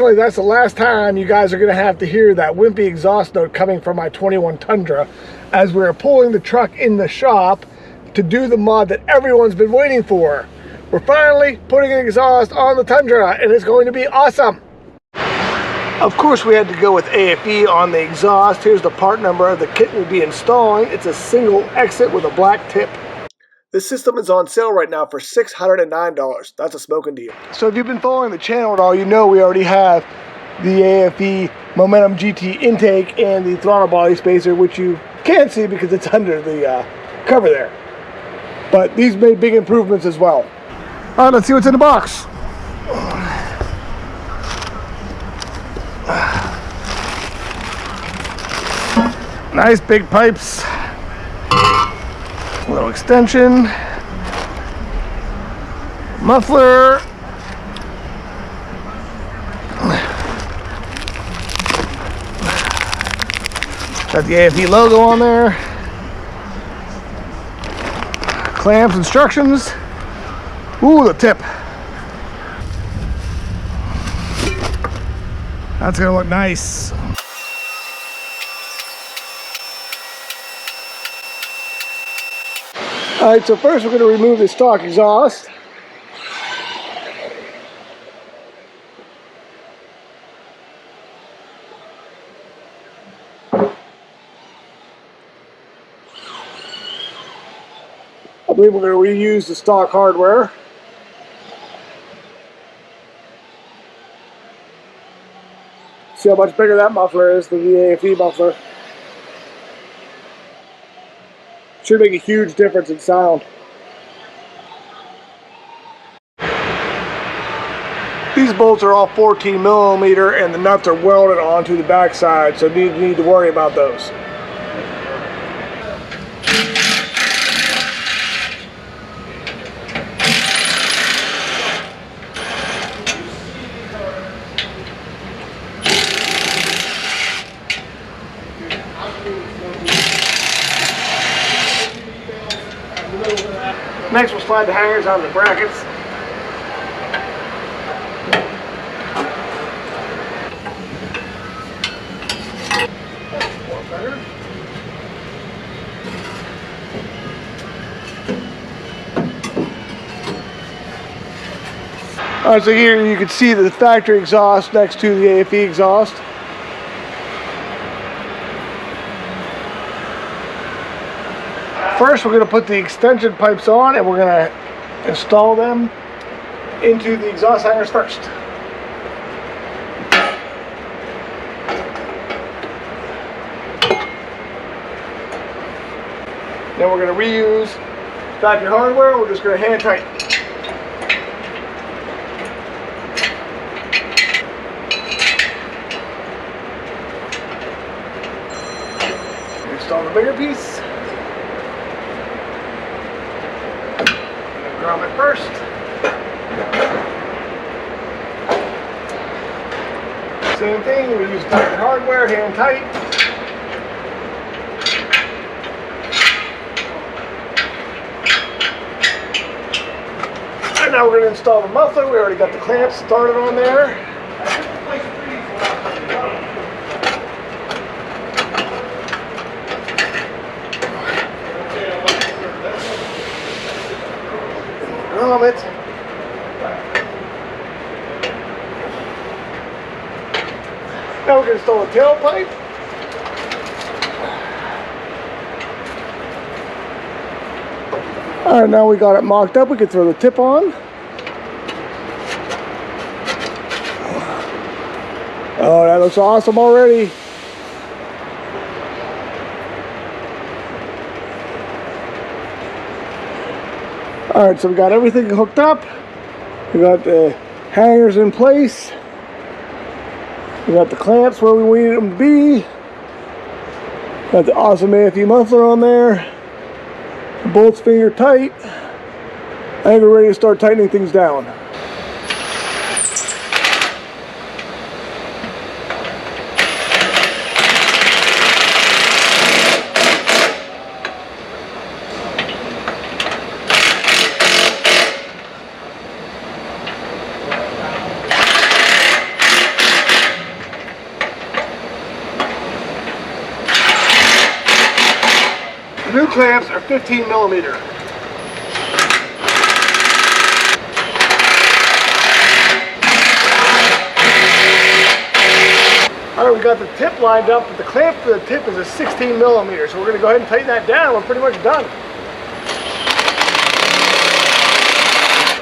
unfortunately, that's the last time you guys are going to have to hear that wimpy exhaust note coming from my 21 Tundra as we're pulling the truck in the shop to do the mod that everyone's been waiting for. We're finally putting an exhaust on the Tundra, and it's going to be awesome. Of course, we had to go with AFE on the exhaust. Here's the part number of the kit we'll be installing. It's a single exit with a black tip. This system is on sale right now for $609. That's a smoking deal. So if you've been following the channel at all, you know we already have the AFE Momentum GT intake and the throttle body spacer, which you can't see because it's under the cover there. But these made big improvements as well. All right, let's see what's in the box. Nice big pipes. A little extension, muffler, got the AFE logo on there, clamps, instructions. Ooh, the tip. That's gonna look nice. Alright, so first we're going to remove the stock exhaust. I believe we're going to reuse the stock hardware. See how much bigger that muffler is than the AFE muffler. Should make a huge difference in sound. These bolts are all 14 millimeter and the nuts are welded onto the backside, so you need to worry about those. Next, we'll slide the hangers on the brackets. Alright, so here you can see the factory exhaust next to the AFE exhaust. First, we're going to put the extension pipes on and we're going to install them into the exhaust hangers first. Then we're going to reuse factory hardware. We're just going to hand tighten. Install the bigger piece. Drum it first. Same thing, we use factory hardware, hand tight. And now we're going to install the muffler. We already got the clamps started on there. It. Now we're going to install the tailpipe. Alright, now we got it mocked up, we can throw the tip on. Oh, that looks awesome already. Alright, so we got everything hooked up. We got the hangers in place. We got the clamps where we needed them to be. Got the awesome AFE muffler on there. The bolts finger tight. I think we're ready to start tightening things down. new clamps are 15 millimeter. All right, we got the tip lined up, but the clamp for the tip is a 16 millimeter. So we're gonna go ahead and tighten that down. We're pretty much done.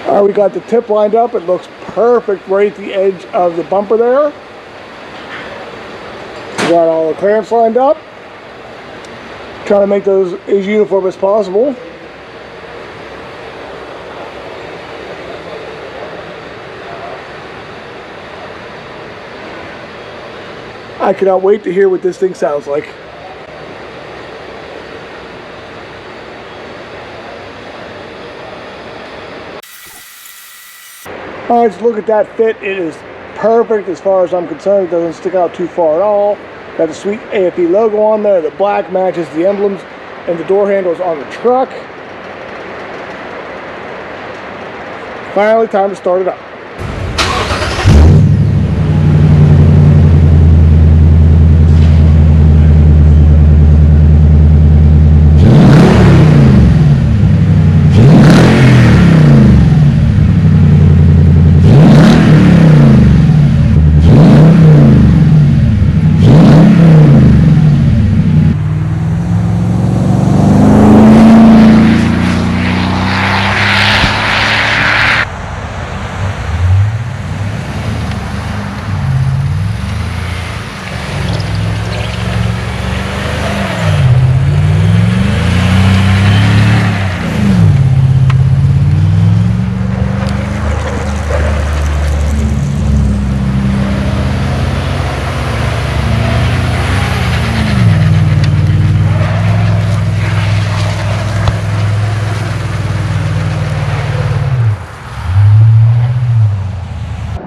All right, we got the tip lined up. It looks perfect right at the edge of the bumper there. We got all the clamps lined up. Trying to make those as uniform as possible. I cannot wait to hear what this thing sounds like. All right, let's look at that fit. It is perfect as far as I'm concerned. It doesn't stick out too far at all. Got the sweet AFE logo on there. The black matches the emblems and the door handles on the truck. Finally, time to start it up.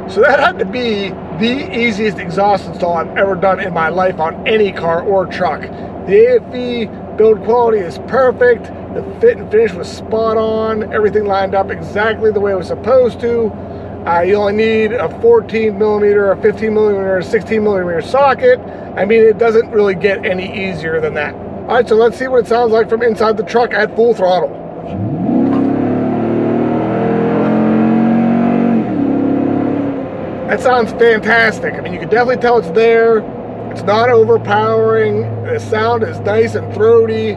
So that had to be the easiest exhaust install I've ever done in my life on any car or truck. The AFE build quality is perfect. The fit and finish was spot on. Everything lined up exactly the way it was supposed to. You only need a 14 millimeter, a 15 millimeter, a 16 millimeter socket. I mean, it doesn't really get any easier than that. All right, so let's see what it sounds like from inside the truck at full throttle. That sounds fantastic. I mean, you can definitely tell it's there. It's not overpowering. The sound is nice and throaty.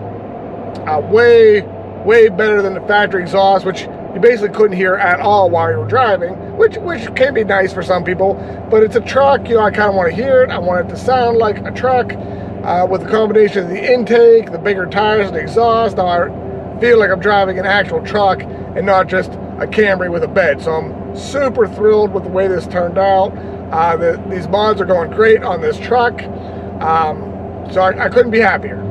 Way better than the factory exhaust, which you basically couldn't hear at all while you were driving, which can be nice for some people. But it's a truck, you know, I kind of want to hear it. I want it to sound like a truck with the combination of the intake, the bigger tires, and the exhaust. Now I feel like I'm driving an actual truck and not just a Camry with a bed. So I'm super thrilled with the way this turned out. These mods are going great on this truck. So I couldn't be happier.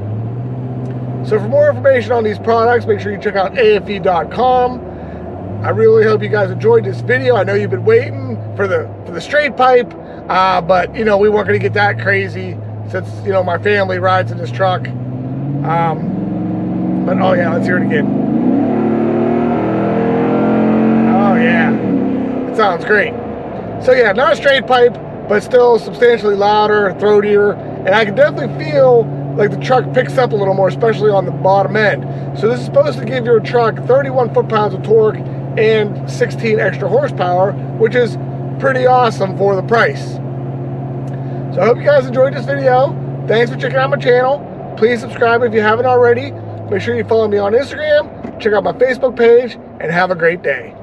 So for more information on these products, make sure you check out AFE.com. I really hope you guys enjoyed this video. I know you've been waiting for the straight pipe, but you know, we weren't going to get that crazy since, you know, my family rides in this truck. But oh yeah, let's hear it again. Oh yeah, it sounds great. So yeah, not a straight pipe, but still substantially louder, throatier, and I can definitely feel like the truck picks up a little more, especially on the bottom end. So this is supposed to give your truck 31 foot-pounds of torque and 16 extra horsepower, which is pretty awesome for the price. So I hope you guys enjoyed this video. Thanks for checking out my channel. Please subscribe if you haven't already. Make sure you follow me on Instagram, check out my Facebook page, and have a great day.